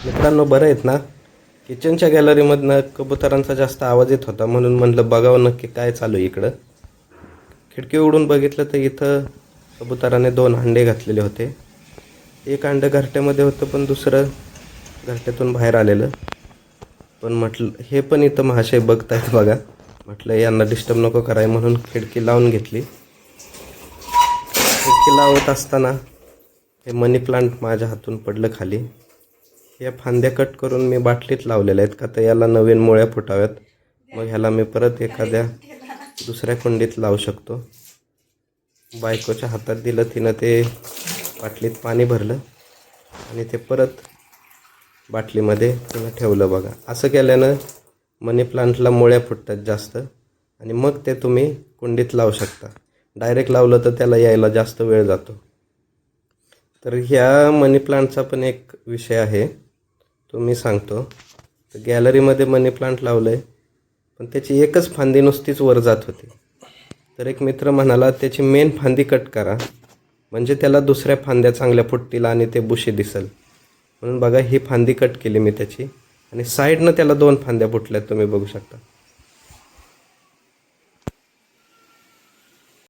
मित्रांनो, बरं आहेत ना? किचनच्या गॅलरीमधनं कबुतरांचा जास्त आवाज येत होता, म्हणून म्हणलं बघावं नक्की काय चालू आहे इकडं. खिडकी उघडून बघितलं तर इथं कबुतराने 2 अंडे घातलेले होते. एक अंडं घरट्यामध्ये होतं, पण दुसरं घरट्यातून बाहेर आलेलं. पण म्हटलं हे पण इथं महाशय बघतायत बघा. म्हटलं यांना डिस्टर्ब नको कराय म्हणून खिडकी लावून घेतली. खिडकी लावत असताना हे मनी प्लांट माझ्या हातून पडलं खाली. या फांद्या कट करून मी बाटलीत लावलेल्या आहेत का तर याला नवीन मुळ्या फुटाव्यात. मग ह्याला मी परत एखाद्या दुसऱ्या कुंडीत लावू शकतो. बायकोच्या हातात दिलं, तिनं ते बाटलीत पाणी भरलं आणि ते परत बाटलीमध्ये तिनं ठेवलं बघा. असं केल्यानं मनी प्लांटला मुळ्या फुटतात जास्त आणि मग ते तुम्ही कुंडीत लावू शकता. डायरेक्ट लावलं तर त्याला यायला जास्त वेळ जातो. तर ह्या मनी प्लांटचा पण एक विषय आहे, तो मी सांगतो. तर गॅलरीमध्ये मनी प्लांट लावलं आहे, पण त्याची एकच फांदी नुसतीच वर जात होती. तर एक मित्र म्हणाला त्याची मेन फांदी कट करा, म्हणजे त्याला दुसऱ्या फांद्या चांगल्या फुटतील आणि ते बुशी दिसेल. म्हणून बघा, ही फांदी कट केली मी त्याची आणि साईडनं त्याला 2 फांद्या फुटल्यात, तुम्ही बघू शकता.